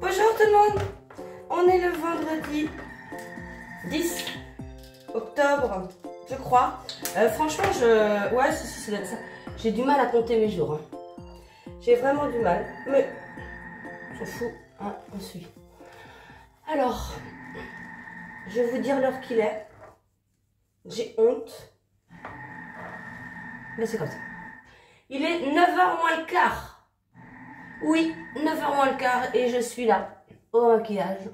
Bonjour tout le monde. On est le vendredi 10 octobre, je crois. Franchement, ouais, si, ça doit être ça. J'ai du mal à compter mes jours. Hein. J'ai vraiment du mal. Mais, je m'en fous. Hein, on suit. Alors, je vais vous dire l'heure qu'il est. J'ai honte. Mais c'est comme ça. Il est 9h moins le quart. Oui, 9h moins le quart et je suis là, au maquillage.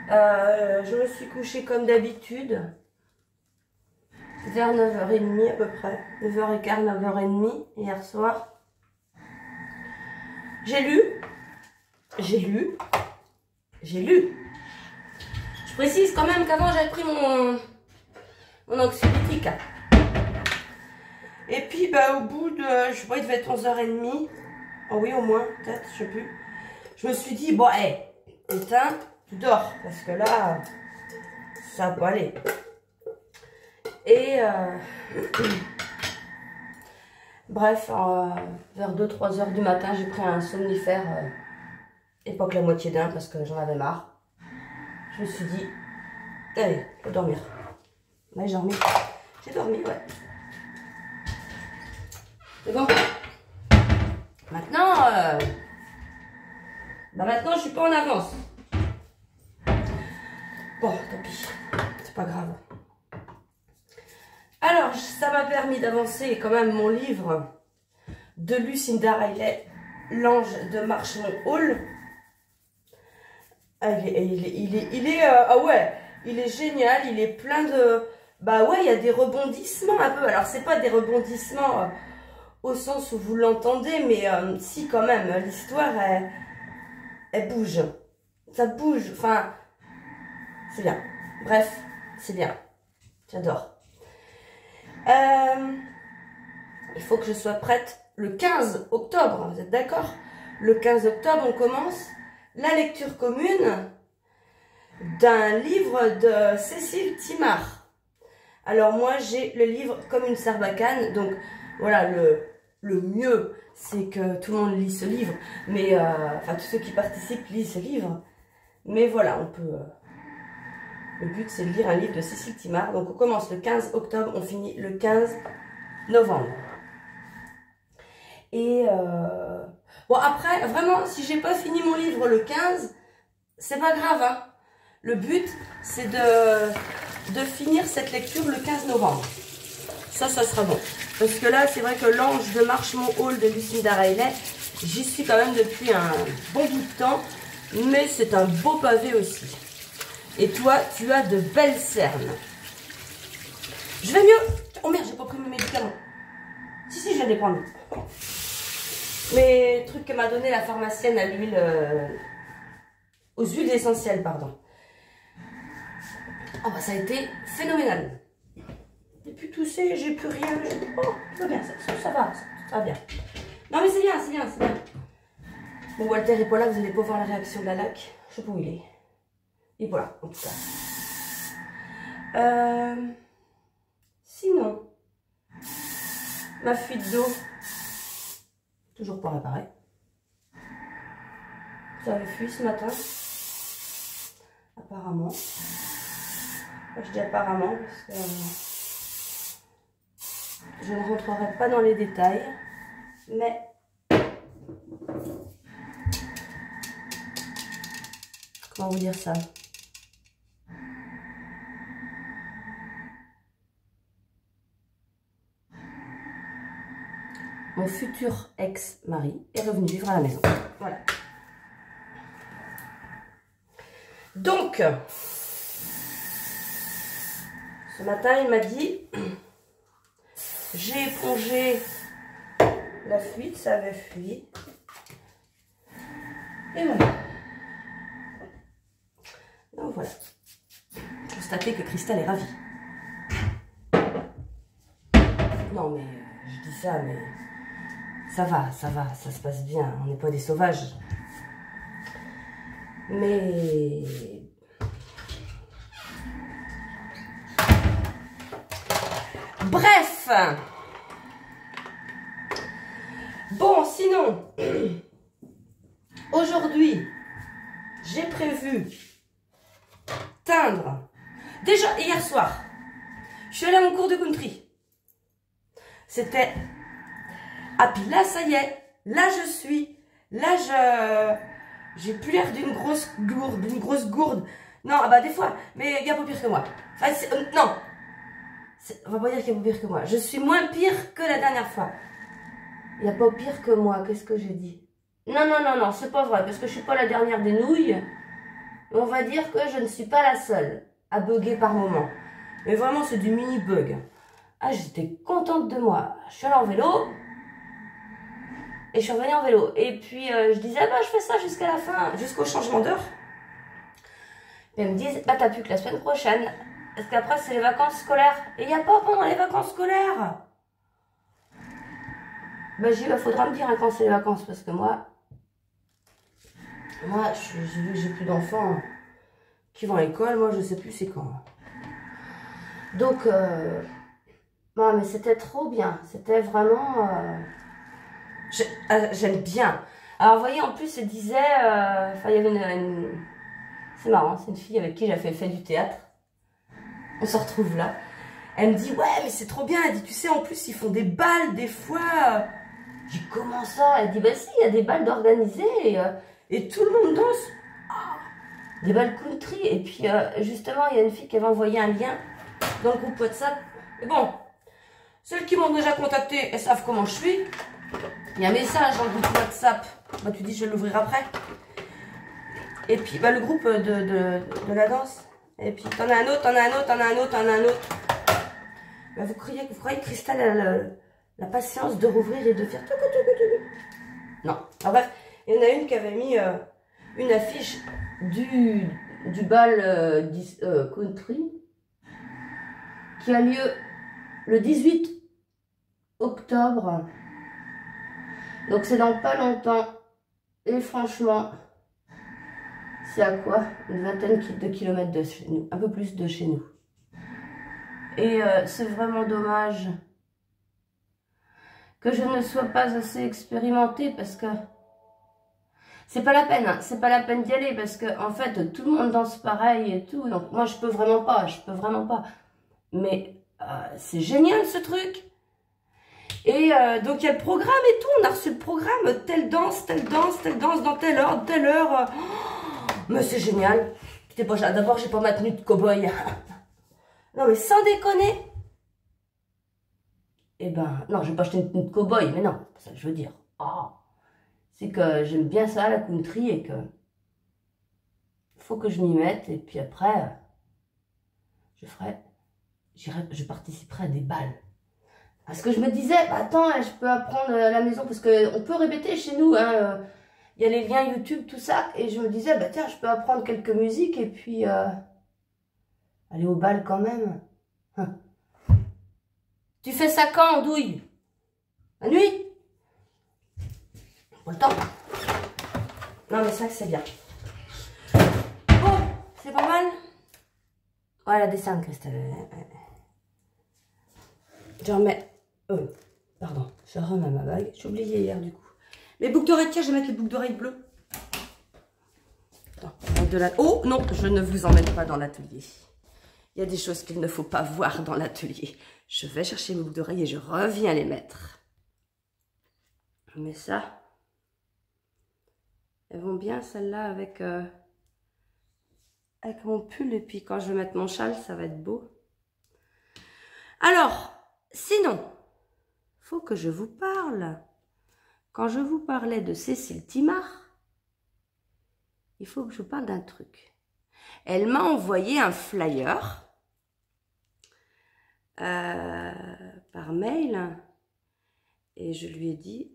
Je me suis couchée comme d'habitude, vers 9h30 à peu près, 9h15, 9h30 hier soir. J'ai lu. Je précise quand même qu'avant j'avais pris mon anxiolytique. Et puis bah, au bout de, je sais pas, il devait être 11h30. Oh oui, au moins, peut-être, je sais plus. Je me suis dit, bon, hé, éteins, tu dors. Parce que là, ça va pas aller. Et, bref, vers 2-3 heures du matin, j'ai pris un somnifère, et pas que la moitié d'un, parce que j'en avais marre. Je me suis dit, allez, faut dormir. Ouais, j'ai dormi. J'ai dormi, ouais. C'est bon. Maintenant, maintenant, je suis pas en avance. Bon, tant pis, c'est pas grave. Alors, ça m'a permis d'avancer quand même mon livre de Lucinda Riley, L'ange de Marshmallow Hall. Ah ouais, il est génial, il est plein de... Bah ouais, il y a des rebondissements un peu. Alors, c'est pas des rebondissements... au sens où vous l'entendez, mais si quand même, l'histoire, elle bouge. Ça bouge, enfin, c'est bien. Bref, c'est bien. J'adore. Il faut que je sois prête le 15 octobre, vous êtes d'accord? Le 15 octobre, on commence la lecture commune d'un livre de Cécile Thimard. Alors moi, j'ai le livre Comme une sarbacane, donc voilà, le mieux, c'est que tout le monde lit ce livre, mais enfin tous ceux qui participent lisent ce livre. Mais voilà, on peut. Le but, c'est de lire un livre de Cécile Thimard. Donc on commence le 15 octobre, on finit le 15 novembre. Et bon après, vraiment, si j'ai pas fini mon livre le 15, c'est pas grave. Hein. Le but, c'est de finir cette lecture le 15 novembre. Ça sera bon. Parce que là, c'est vrai que L'ange de Marshmallow Hall de Lucinda Riley, j'y suis quand même depuis un bon bout de temps. Mais c'est un beau pavé aussi. Et toi, tu as de belles cernes. Je vais mieux. Oh merde, j'ai pas pris mes médicaments. Si, je viens de les prendre. Mes trucs que m'a donné la pharmacienne à l'huile... aux huiles essentielles, pardon. Oh bah ça a été phénoménal. J'ai plus toussé, j'ai plus rien. Oh, tout va bien, ça va bien. Non mais c'est bien. Bon, Walter est pas là, vous allez pas voir la réaction de la laque. Je sais pas où il est. Il est pas là, en tout cas. Sinon, ma fuite d'eau, toujours pas réparée. Ça avait fui ce matin. Apparemment. Je dis apparemment parce que je ne rentrerai pas dans les détails, mais comment vous dire ça? Mon futur ex-mari est revenu vivre à la maison. Voilà. Donc, ce matin, il m'a dit, j'ai épongé la fuite, ça avait fui. Et voilà. Donc voilà. Constatez que Christelle est ravie. Non mais, je dis ça, mais ça va, ça se passe bien. On n'est pas des sauvages. Mais... Bref. Bon, sinon, Aujourd'hui, j'ai prévu teindre. Déjà, hier soir, je suis allée à mon cours de country. C'était... Ah, puis là, ça y est. Là, je suis. Là, j'ai plus l'air d'une grosse gourde. Non, ah bah des fois, mais il y a pas pire que moi. Enfin, non. On va pas dire qu'il y a pas pire que moi. Je suis moins pire que la dernière fois. Il n'y a pas pire que moi. Qu'est-ce que j'ai dit? Non, non, non, non, c'est pas vrai. Parce que je suis pas la dernière des nouilles. On va dire que je ne suis pas la seule à bugger par moment. Mais vraiment, c'est du mini bug. Ah, j'étais contente de moi. Je suis allée en vélo. Et je suis revenue en vélo. Et puis, je disais, ah bah, je fais ça jusqu'à la fin, jusqu'au changement d'heure. Et elles me disent, bah, t'as plus que la semaine prochaine. Parce qu'après, c'est les vacances scolaires. Et il n'y a pas pendant les vacances scolaires. Bah, j'ai dit, bah, faudra me dire hein, quand c'est les vacances. Parce que moi, j'ai plus d'enfants qui vont à l'école. Moi, je sais plus c'est quand. Donc, non, mais c'était trop bien. C'était vraiment... J'aime bien. Alors, vous voyez, en plus, elle disait... Enfin, il y avait c'est marrant, c'est une fille avec qui j'ai fait du théâtre. On se retrouve là. Elle me dit, ouais, mais c'est trop bien. Elle dit, tu sais, en plus, ils font des balles, des fois. J'ai dit, comment ça? Elle dit, bah si, il y a des balles d'organiser et tout le monde danse. Oh, des balles country. Et puis, justement, il y a une fille qui avait envoyé un lien dans le groupe WhatsApp. Et bon, celles qui m'ont déjà contacté, elles savent comment je suis. Il y a un message dans le groupe WhatsApp. Bah, tu dis, je vais l'ouvrir après. Et puis, bah, le groupe de la danse. Et puis, t'en as un autre, t'en as un autre, t'en as un autre, t'en as un autre. Bah, vous croyez que Christelle a la patience de rouvrir et de faire... Non. Alors, bref, il y en a une qui avait mis une affiche du bal country qui a lieu le 18 octobre. Donc, c'est dans pas longtemps. Et franchement... C'est à quoi? Une vingtaine de kilomètres de chez nous. Un peu plus de chez nous. Et c'est vraiment dommage que je ne sois pas assez expérimentée parce que c'est pas la peine. Hein, c'est pas la peine d'y aller parce que en fait tout le monde danse pareil et tout. Donc moi je peux vraiment pas. Mais c'est génial ce truc. Et donc il y a le programme et tout. On a reçu le programme. Telle danse dans telle ordre, telle heure. Mais c'est génial. D'abord, j'ai pas ma tenue de cow-boy. Non, mais sans déconner. Eh ben, non, je vais pas acheter une tenue de cow-boy, mais non, c'est ça que je veux dire. Oh, c'est que j'aime bien ça, la country, et que faut que je m'y mette, et puis après, je participerai à des balles. Parce que je me disais, bah, attends, je peux apprendre à la maison, parce qu'on peut répéter chez nous, hein. Il y a les liens YouTube, tout ça. Et je me disais, bah tiens, je peux apprendre quelques musiques et puis aller au bal quand même. Hein. Tu fais ça quand, Andouille? La nuit? Pas le temps. Non, mais ça, c'est bien. Bon, c'est pas mal. Ouais, la descente, Christelle. Je remets... pardon, je remets ma bague. J'ai oublié hier, du coup. Les boucles d'oreilles, tiens, je vais mettre les boucles d'oreilles bleues. Oh, non, je ne vous emmène pas dans l'atelier. Il y a des choses qu'il ne faut pas voir dans l'atelier. Je vais chercher mes boucles d'oreilles et je reviens les mettre. Mais ça, elles vont bien, celles-là, avec mon pull. Et puis, quand je vais mettre mon châle, ça va être beau. Alors, sinon, faut que je vous parle. Quand je vous parlais de Cécile Thimard, il faut que je vous parle d'un truc. Elle m'a envoyé un flyer par mail et je lui ai dit...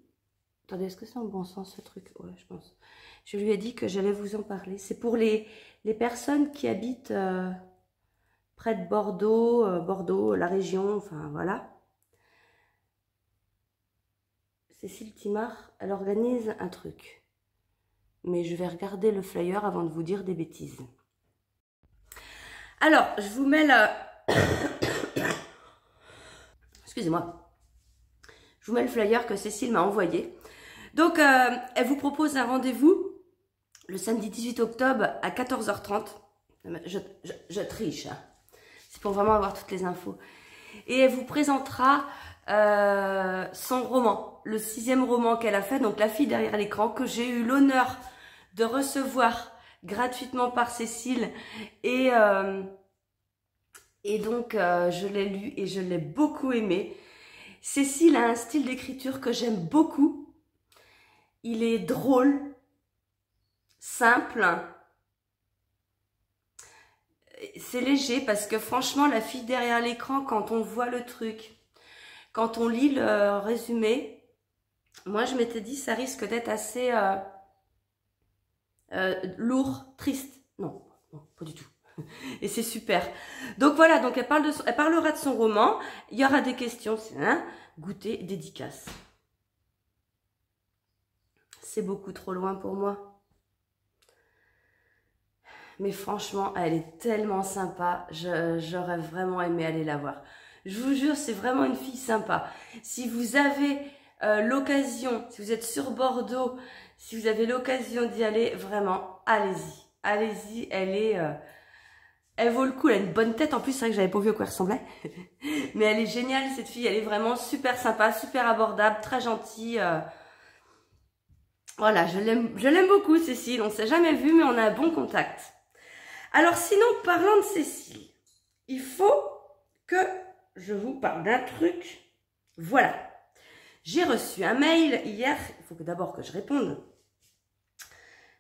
Attendez, est-ce que c'est en bon sens ce truc? Ouais, je pense. Je lui ai dit que j'allais vous en parler. C'est pour les personnes qui habitent près de Bordeaux, la région, enfin voilà. Cécile Thimard, elle organise un truc. Mais je vais regarder le flyer avant de vous dire des bêtises. Alors, je vous mets la... Excusez-moi. Je vous mets le flyer que Cécile m'a envoyé. Donc, elle vous propose un rendez-vous le samedi 18 octobre à 14h30. Je triche, hein. C'est pour vraiment avoir toutes les infos. Et elle vous présentera son roman, le 6e roman qu'elle a fait, donc La fille derrière l'écran, que j'ai eu l'honneur de recevoir gratuitement par Cécile. Et donc, je l'ai lu et je l'ai beaucoup aimé. Cécile a un style d'écriture que j'aime beaucoup. Il est drôle, simple. C'est léger parce que franchement, La fille derrière l'écran, quand on voit le truc, quand on lit le résumé, moi je m'étais dit ça risque d'être assez lourd, triste. Non, non, pas du tout. Et c'est super. Donc voilà, donc elle parlera de son roman. Il y aura des questions, hein, goûter, dédicace. C'est beaucoup trop loin pour moi. Mais franchement, elle est tellement sympa. J'aurais vraiment aimé aller la voir. Je vous jure, c'est vraiment une fille sympa. Si vous avez l'occasion, si vous êtes sur Bordeaux, si vous avez l'occasion d'y aller, vraiment, allez-y. Allez-y, elle vaut le coup, elle a une bonne tête. En plus, c'est vrai que j'avais pas vu à quoi elle ressemblait. Mais elle est géniale, cette fille. Elle est vraiment super sympa, super abordable, très gentille. Voilà, je l'aime beaucoup, Cécile. On ne s'est jamais vu, mais on a un bon contact. Alors, sinon, parlant de Cécile, il faut que je vous parle d'un truc. Voilà. J'ai reçu un mail hier. Il faut d'abord que je réponde.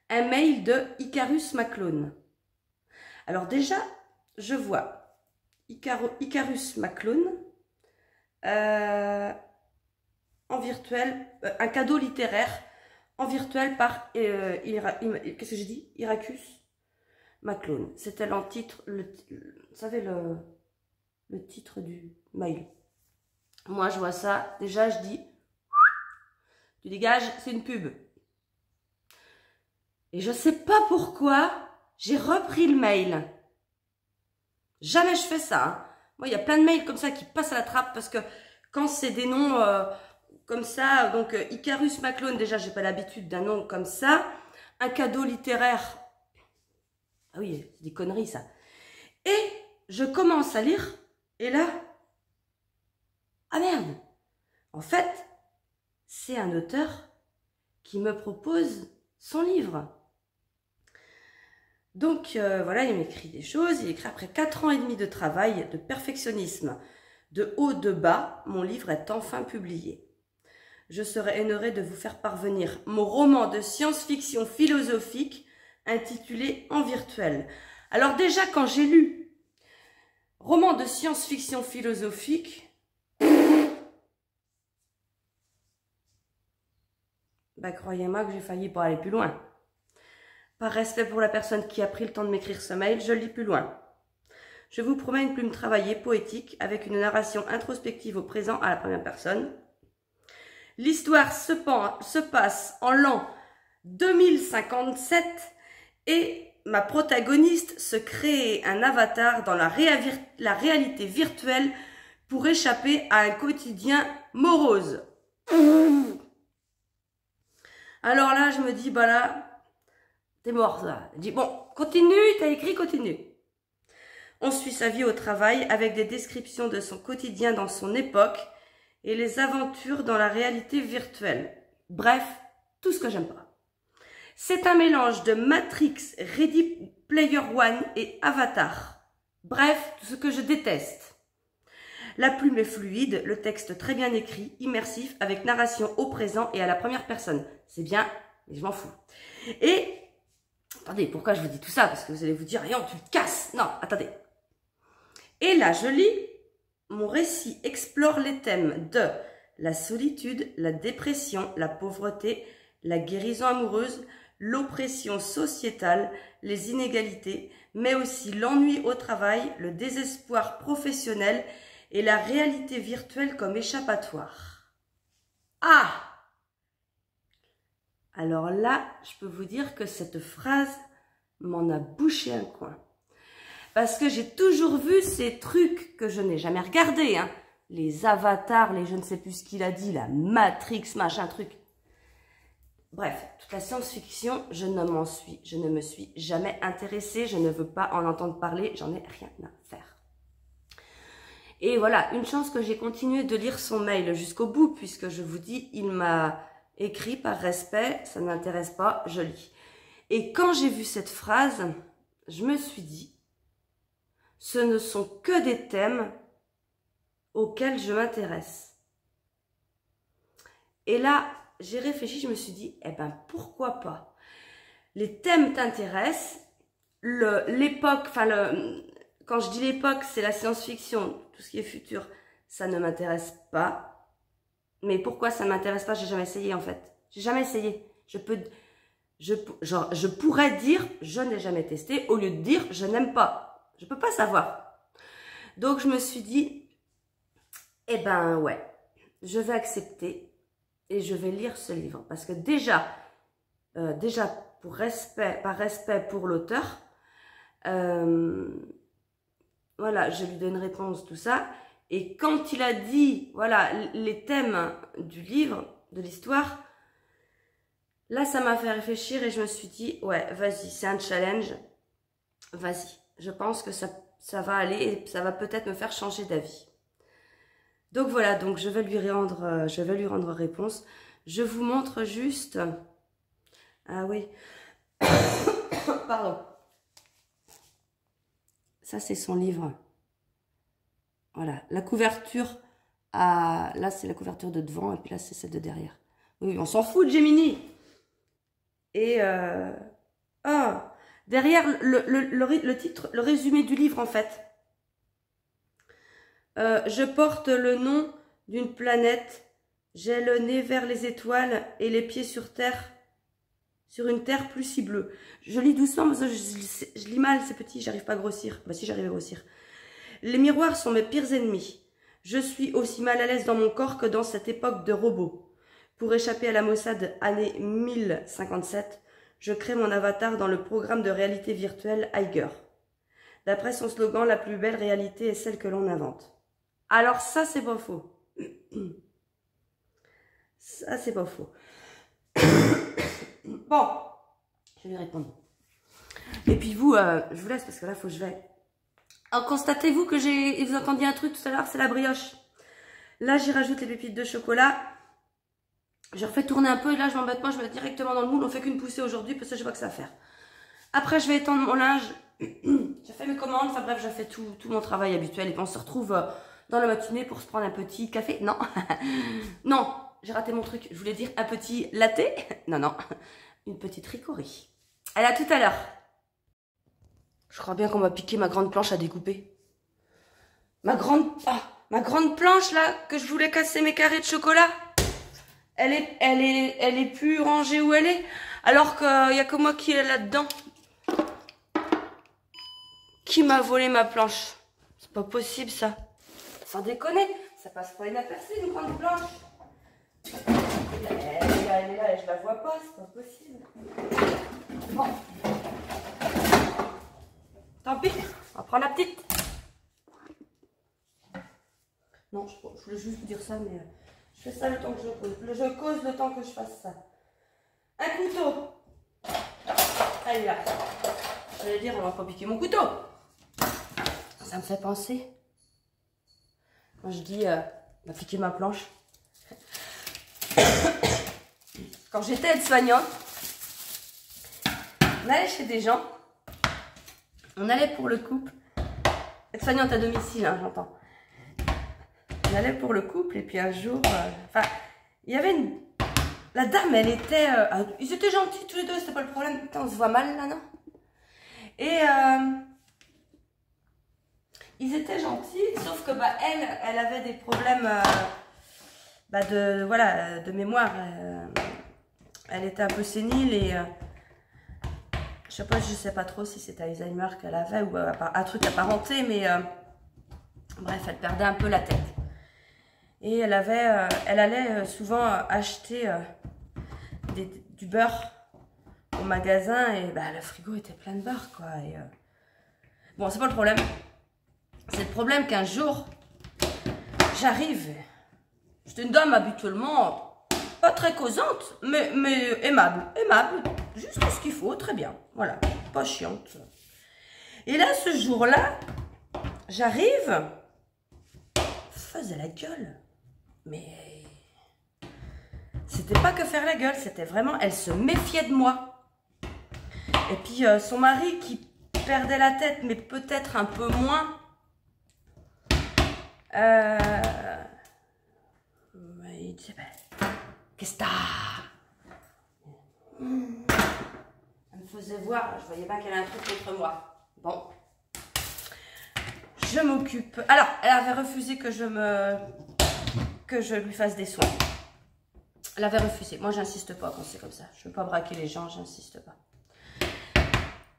Un mail de Icarus Maclone. Alors déjà, je vois Icarus Maclone en virtuel, un cadeau littéraire en virtuel par, qu'est-ce que j'ai dit? Icarus Maclone. C'était le titre, vous savez, le titre du mail. Moi, je vois ça, déjà, je dis, tu dégages, c'est une pub. Et je sais pas pourquoi, j'ai repris le mail. Jamais je fais ça, hein. Moi, il y a plein de mails comme ça qui passent à la trappe parce que quand c'est des noms comme ça, donc Icarus Maclone, déjà, j'ai pas l'habitude d'un nom comme ça. Un cadeau littéraire. Ah oui, c'est des conneries, ça. Et je commence à lire, et là, ah merde! En fait, c'est un auteur qui me propose son livre. Donc, voilà, il m'écrit des choses. Il écrit après 4 ans et demi de travail, de perfectionnisme, de haut, de bas, mon livre est enfin publié. Je serais honorée de vous faire parvenir mon roman de science-fiction philosophique intitulé En virtuel. Alors déjà, quand j'ai lu roman de science-fiction philosophique, bah croyez-moi que j'ai failli pas aller plus loin. Par respect pour la personne qui a pris le temps de m'écrire ce mail, je lis plus loin. Je vous promets une plume travaillée, poétique, avec une narration introspective au présent à la première personne. L'histoire se passe en l'an 2057 et ma protagoniste se crée un avatar dans la réalité virtuelle pour échapper à un quotidien morose. Alors là, je me dis, bah là, t'es mort, ça. Je dis, bon, continue, t'as écrit, continue. On suit sa vie au travail avec des descriptions de son quotidien dans son époque et les aventures dans la réalité virtuelle. Bref, tout ce que j'aime pas. C'est un mélange de Matrix, Ready Player One et Avatar. Bref, tout ce que je déteste. La plume est fluide, le texte très bien écrit, immersif, avec narration au présent et à la première personne. C'est bien, mais je m'en fous. Et, attendez, pourquoi je vous dis tout ça? Parce que vous allez vous dire, rien, tu te casses. Non, attendez. Et là, je lis, mon récit explore les thèmes de la solitude, la dépression, la pauvreté, la guérison amoureuse, l'oppression sociétale, les inégalités, mais aussi l'ennui au travail, le désespoir professionnel et la réalité virtuelle comme échappatoire. Ah! Alors là, je peux vous dire que cette phrase m'en a bouché un coin. Parce que j'ai toujours vu ces trucs que je n'ai jamais regardés, hein. Les avatars, les je ne sais plus ce qu'il a dit, la Matrix, machin truc. Bref, toute la science-fiction, je ne me suis jamais intéressée, je ne veux pas en entendre parler, j'en ai rien à faire. Et voilà, une chance que j'ai continué de lire son mail jusqu'au bout, puisque je vous dis, il m'a écrit par respect, ça ne m'intéresse pas, je lis. Et quand j'ai vu cette phrase, je me suis dit, ce ne sont que des thèmes auxquels je m'intéresse. Et là, j'ai réfléchi, je me suis dit, eh ben pourquoi pas? Les thèmes t'intéressent, l'époque, quand je dis l'époque, c'est la science-fiction, tout ce qui est futur, ça ne m'intéresse pas. Mais pourquoi ça ne m'intéresse pas? J'ai jamais essayé en fait. J'ai jamais essayé. Je pourrais dire, je n'ai jamais testé, au lieu de dire, je n'aime pas. Je peux pas savoir. Donc je me suis dit, eh ben ouais, je vais accepter et je vais lire ce livre. Parce que déjà par respect pour l'auteur, voilà, je lui donne une réponse, tout ça. Et quand il a dit, voilà, les thèmes du livre, de l'histoire, là, ça m'a fait réfléchir et je me suis dit, ouais, vas-y, c'est un challenge. Vas-y, je pense que ça va aller et ça va peut-être me faire changer d'avis. Donc voilà, donc je vais lui rendre réponse. Je vous montre juste... Ah oui. Pardon. Ça, c'est son livre. Voilà, la couverture, là, c'est la couverture de devant et puis là, c'est celle de derrière. Oui, on s'en fout de Gemini. Et derrière, le titre, le résumé du livre, en fait. Je porte le nom d'une planète. J'ai le nez vers les étoiles et les pieds sur terre, sur une terre plus si bleue. Je lis doucement parce que je lis mal, c'est petit, j'arrive pas à grossir. Bah si, j'arrive à grossir. Les miroirs sont mes pires ennemis. Je suis aussi mal à l'aise dans mon corps que dans cette époque de robots. Pour échapper à la Mossad année 1057, je crée mon avatar dans le programme de réalité virtuelle Iger. D'après son slogan, la plus belle réalité est celle que l'on invente. Alors ça, c'est pas faux. Ça, c'est pas faux. Bon, je vais lui répondre. Et puis vous, je vous laisse parce que là, il faut que je vais. Alors, constatez-vous que vous entendiez un truc tout à l'heure, c'est la brioche. Là, j'y rajoute les pépites de chocolat. Je refais tourner un peu et là, je m'embête pas, je mets directement dans le moule. On fait qu'une poussée aujourd'hui parce que je vois que ça va faire. Après, je vais étendre mon linge. J'ai fait mes commandes. Enfin bref, j'ai fait tout mon travail habituel. Et puis, on se retrouve dans la matinée pour se prendre un petit café. Non, non, j'ai raté mon truc. Je voulais dire un petit latte. Non, non, une petite ricorie. Allez, à tout à l'heure. Je crois bien qu'on m'a piqué ma grande planche à découper. Ma grande planche là, que je voulais casser mes carrés de chocolat. Elle est plus rangée où elle est. Alors qu'il n'y a que moi qui est là-dedans. Qui m'a volé ma planche? C'est pas possible ça. Sans déconner, ça passe pas inaperçu une grande planche. Elle est là et je la vois pas, c'est pas possible. Bon. Tant pis, on va prendre la petite. Non, je voulais juste vous dire ça, mais je fais ça le temps que je cause. Je cause le temps que je fasse ça. Un couteau. Allez là. J'allais dire, on va pas piquer mon couteau. Ça me fait penser. Quand je dis, on va piquer ma planche. Quand j'étais aide-soignante, on allait chez des gens. On allait pour le couple, aide-soignante à domicile, hein, j'entends. On allait pour le couple et puis un jour, il y avait la dame, elle était, ils étaient gentils tous les deux, c'était pas le problème. Putain, on se voit mal là, non? Et ils étaient gentils, sauf que elle avait des problèmes de mémoire. Elle était un peu sénile et je sais pas trop si c'était Alzheimer qu'elle avait ou un truc apparenté, mais bref, elle perdait un peu la tête. Et elle allait souvent acheter du beurre au magasin et le frigo était plein de beurre, quoi. Et, bon, c'est pas le problème. C'est le problème qu'un jour, j'arrive. J'étais une dame habituellement Pas très causante, mais aimable. Aimable, juste ce qu'il faut, très bien. Voilà, pas chiante. Et là, ce jour-là, j'arrive, faisait la gueule. Mais c'était pas que faire la gueule, c'était vraiment, elle se méfiait de moi. Et puis son mari qui perdait la tête, mais peut-être un peu moins. Il disait, qu'est-ce que t'as? Elle me faisait voir, je voyais pas qu'elle avait un truc contre moi. Bon. Je m'occupe. Alors, elle avait refusé que je lui fasse des soins. Elle avait refusé. Moi, j'insiste pas quand c'est comme ça. Je veux pas braquer les gens, j'insiste pas.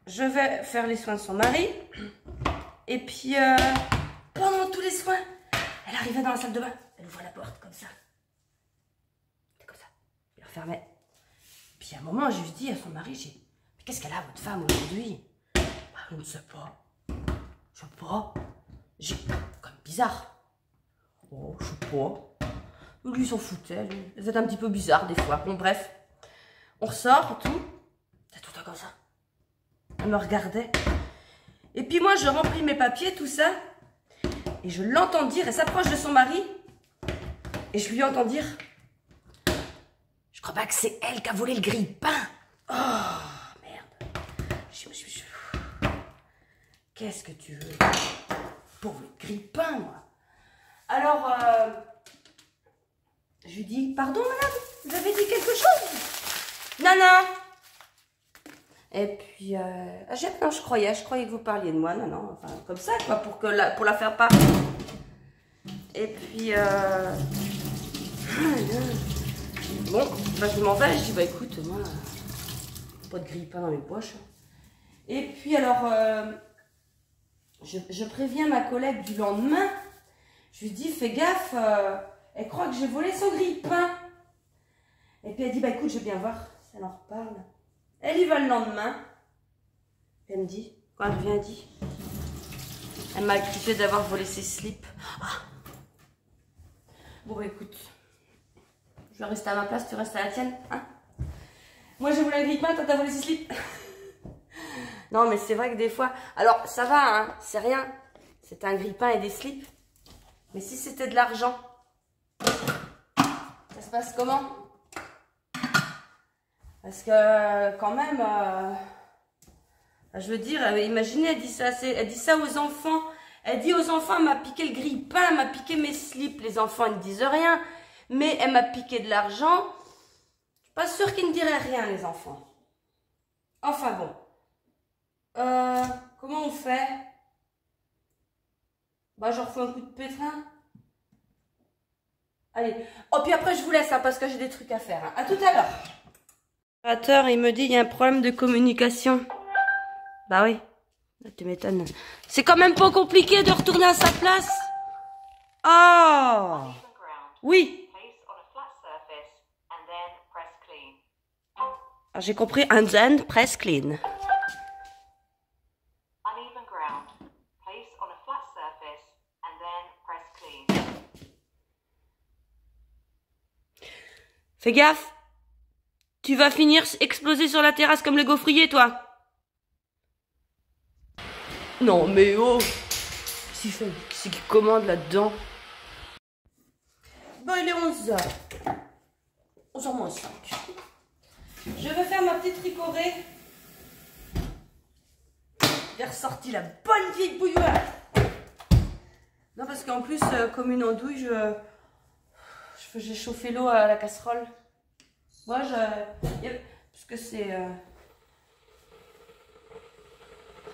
Je vais faire les soins de son mari. Et puis, pendant tous les soins, elle arrivait dans la salle de bain. Elle ouvrait la porte comme ça. C'est comme ça. Elle refermait. Puis à un moment, je lui dis à son mari, j'ai dit, mais qu'est-ce qu'elle a, votre femme, aujourd'hui? Je ne sais pas. Je sais pas. J'ai comme bizarre. Oh, je sais pas. Lui, il s'en foutait. Lui. Elle était un petit peu bizarre des fois. Bon, bref. On ressort et tout. C'est tout comme ça. Elle me regardait. Et puis moi, je remplis mes papiers, tout ça. Et je l'entends dire, elle s'approche de son mari. Et je lui entends dire, je crois pas que c'est elle qui a volé le grille-pain. Oh, merde. Qu'est-ce que tu veux? Pauvre grille-pain, moi. Alors, je lui dis, pardon, madame, vous avez dit quelque chose? Non, non. Et puis, non, je croyais que vous parliez de moi. Non, non, enfin, comme ça, quoi, pour la faire part. Et puis, bon, bah, je m'en vais. Je dis, bah, écoute, moi, pas de grille-pain dans mes poches. Et puis, alors, je préviens ma collègue du lendemain. Je lui dis, fais gaffe, elle croit que j'ai volé son grille-pain. Et puis, elle dit, bah, écoute, je vais bien voir si elle en reparle. Elle y va le lendemain. Elle me dit, quand elle revient, elle dit, elle m'a accusé d'avoir volé ses slips. Ah. Bon, bah, écoute, je vais rester à ma place, tu restes à la tienne, hein? Moi, j'ai volé un grille-pain, toi, t'as volé ses slips. Non, mais c'est vrai que des fois, alors, ça va, hein, c'est rien. C'est un grille-pain et des slips. Mais si c'était de l'argent, ça se passe comment? Parce que, quand même, je veux dire, imaginez, elle dit ça aux enfants. Elle dit aux enfants, elle m'a piqué le grille-pain, elle m'a piqué mes slips. Les enfants, ils ne disent rien. Mais elle m'a piqué de l'argent. Je suis pas sûre qu'ils ne diraient rien, les enfants. Enfin bon. Comment on fait? Bah, je refais un coup de pétrin. Allez. Oh, puis après, je vous laisse, hein, parce que j'ai des trucs à faire. Hein. À tout à l'heure. Il me dit, il y a un problème de communication. Bah oui. Tu m'étonnes. C'est quand même pas compliqué de retourner à sa place. Oh. Oui. J'ai compris. And then press clean. Fais gaffe. Tu vas finir exploser sur la terrasse comme le gaufrier, toi. Non, mais oh. C'est qui commande là-dedans? Bon, il est 11h. 11h moins 5. Je vais faire ma petite ricorée. J'ai ressorti la bonne vieille bouilloire. Non, parce qu'en plus, comme une andouille, j'ai chauffé l'eau à la casserole. Moi, parce que c'est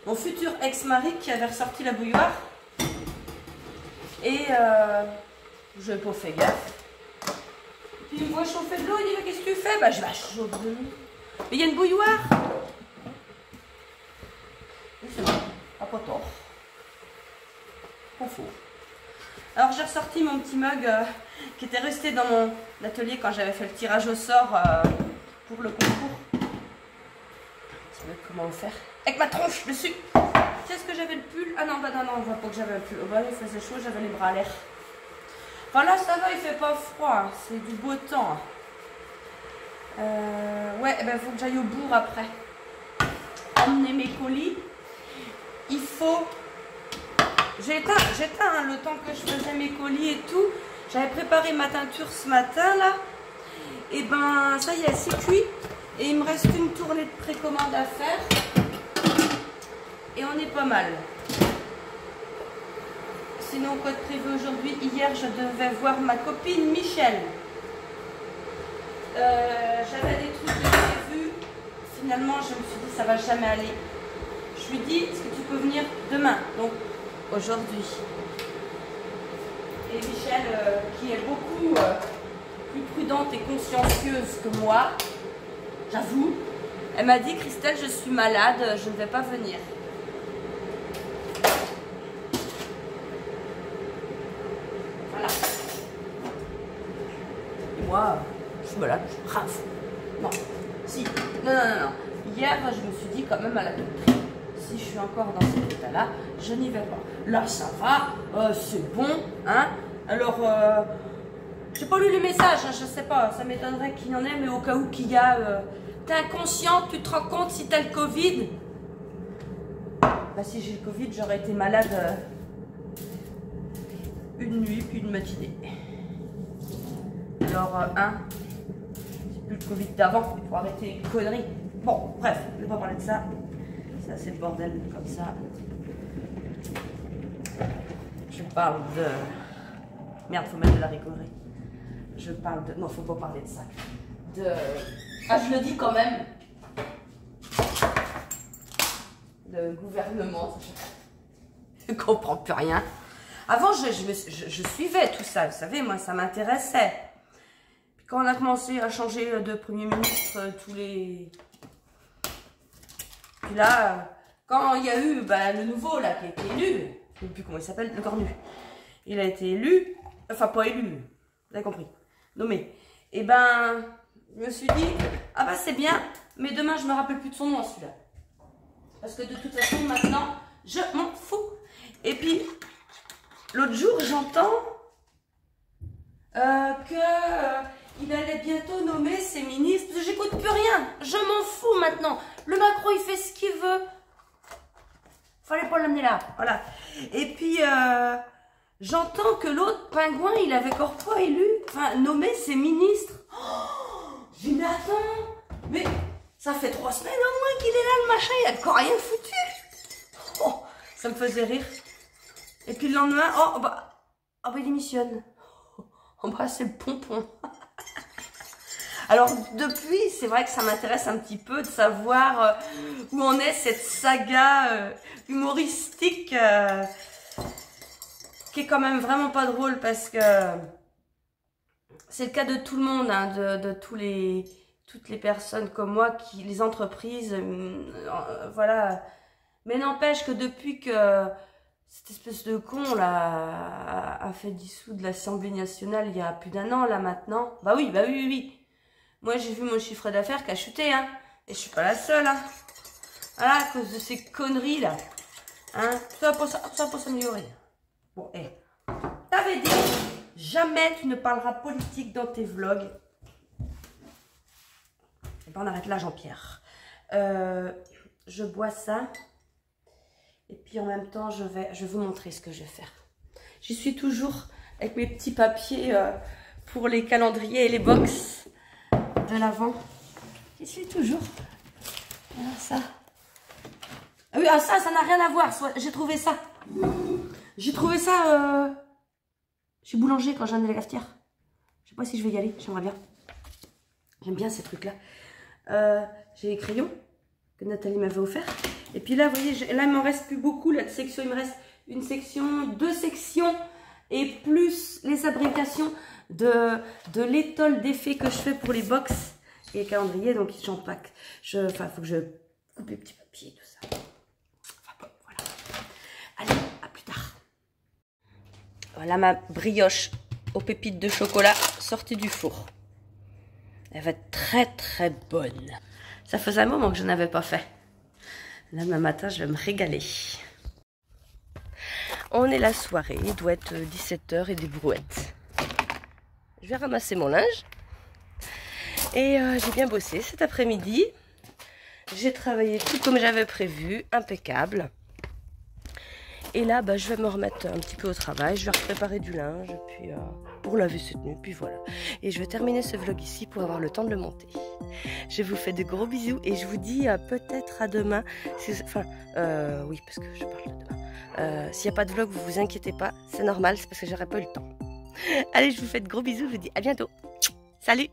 mon futur ex-mari qui avait ressorti la bouilloire. Et je n'ai pas fait gaffe. Puis il me voit chauffer de l'eau, il dit, mais qu'est-ce que tu fais? Bah, je vais chauffer de l'eau. Mais il y a une bouilloire. C'est bon, pas tort. Pas faux. Alors j'ai ressorti mon petit mug qui était resté dans mon atelier quand j'avais fait le tirage au sort pour le concours. Petit mug, comment faire? Avec ma tronche dessus. Est-ce que j'avais le pull? Ah non, bah non, on voit pas que j'avais le pull. Oh bah il faisait chaud, j'avais les bras à l'air. Enfin là ça va, il fait pas froid, c'est du beau temps. Ouais, il faut que j'aille au bourg après. Emmener mes colis. Il faut... J'ai éteint le temps que je faisais mes colis et tout. J'avais préparé ma teinture ce matin, là. Et ben, ça y est, c'est cuit. Et il me reste une tournée de précommande à faire. Et on est pas mal. Sinon, quoi de prévu aujourd'hui? Hier, je devais voir ma copine Michel. J'avais des trucs de prévus. Finalement, je me suis dit, ça va jamais aller. Je lui dis, est-ce que tu peux venir demain? Donc, aujourd'hui. Et Michel, qui est beaucoup plus prudente et consciencieuse que moi, j'avoue, elle m'a dit, Christelle, je suis malade, je ne vais pas venir. Voilà. Et moi, je suis malade, je rave. Non, si, non. Hier, je me suis dit quand même à la doctrice, si je suis encore dans cet état-là, je n'y vais pas. Là, ça va, c'est bon, hein. Alors, j'ai pas lu les messages, hein, je sais pas, ça m'étonnerait qu'il y en ait, mais au cas où qu'il y a... t'es inconsciente, tu te rends compte si t'as le Covid? Bah, si j'ai le Covid, j'aurais été malade une nuit, puis une matinée. Alors, c'est plus le Covid d'avant, il faut arrêter les conneries. Bon, bref, je vais pas parler de ça. Ça, c'est le bordel comme ça. Je parle de... Merde, faut mettre de la rigolerie. Je parle de... Non, faut pas parler de ça. Ah, je le dis quand même. Le gouvernement. Je ne comprends plus rien. Avant, je suivais tout ça. Vous savez, moi, ça m'intéressait. Puis quand on a commencé à changer de Premier ministre tous les... Puis là, quand il y a eu le nouveau là qui a été élu, je ne sais plus comment il s'appelle, le cornu. Il a été élu, enfin pas élu, vous avez compris, nommé. Et ben, je me suis dit, ah bah c'est bien, mais demain je me rappelle plus de son nom celui-là. Parce que de toute façon maintenant, je m'en fous. Et puis, l'autre jour j'entends qu'il allait bientôt nommer ses ministres. J'écoute plus rien, je m'en fous maintenant. Le Macron il fait ce qu'il veut. Fallait pas l'amener là, voilà. Et puis, j'entends que l'autre pingouin, il avait encore pas élu, enfin, nommé ses ministres. Oh, j'ai dit, mais attends, mais ça fait 3 semaines au moins qu'il est là, le machin, il a encore rien foutu. Oh, ça me faisait rire. Et puis le lendemain, il démissionne. Oh, bah, c'est le pompon. Alors, depuis, c'est vrai que ça m'intéresse un petit peu de savoir où en est cette saga humoristique qui est quand même vraiment pas drôle parce que c'est le cas de tout le monde, hein, de toutes les personnes comme moi, les entreprises, voilà. Mais n'empêche que depuis que cette espèce de con là a fait dissoudre l'Assemblée nationale il y a plus d'1 an là maintenant, bah oui. Moi, j'ai vu mon chiffre d'affaires qui a chuté, hein. Et je suis pas la seule, hein. Voilà, à cause de ces conneries, là. Hein. Ça va pas s'améliorer. Bon, t'avais dit, jamais tu ne parleras politique dans tes vlogs. Et ben, on arrête là, Jean-Pierre. Je bois ça. Et puis, en même temps, je vais vous montrer ce que je vais faire. J'y suis toujours avec mes petits papiers pour les calendriers et les box de l'avant. J'y suis toujours. Voilà ça. Ah oui, ça n'a rien à voir. J'ai trouvé ça. J'ai trouvé ça chez Boulanger quand j'en ai la cafetière. Je sais pas si je vais y aller. J'aimerais bien. J'aime bien ces trucs-là. J'ai les crayons que Nathalie m'avait offert. Et puis là, vous voyez, là, il m'en reste plus beaucoup. Là, de section, il me reste une section, 2 sections et plus les fabrications de l'étole d'effet que je fais pour les box et les calendriers, donc j'en pack. Enfin, faut que je coupe les petits papiers, tout ça. Enfin bon, voilà. Allez, à plus tard. Voilà ma brioche aux pépites de chocolat sortie du four. Elle va être très très bonne. Ça faisait un moment que je n'avais pas fait. Là, demain matin, je vais me régaler. On est la soirée, il doit être 17 h et des brouettes. Je vais ramasser mon linge. Et j'ai bien bossé cet après-midi. J'ai travaillé tout comme j'avais prévu, impeccable. Et là, bah, je vais me remettre un petit peu au travail. Je vais préparer du linge puis, pour laver cette nuit. Puis voilà. Et je vais terminer ce vlog ici pour avoir le temps de le monter. Je vous fais de gros bisous et je vous dis peut-être à demain. Enfin, oui, parce que je parle de demain. S'il n'y a pas de vlog, vous vous inquiétez pas. C'est normal, c'est parce que j'aurai pas eu le temps. Allez, je vous fais de gros bisous. Je vous dis à bientôt. Salut!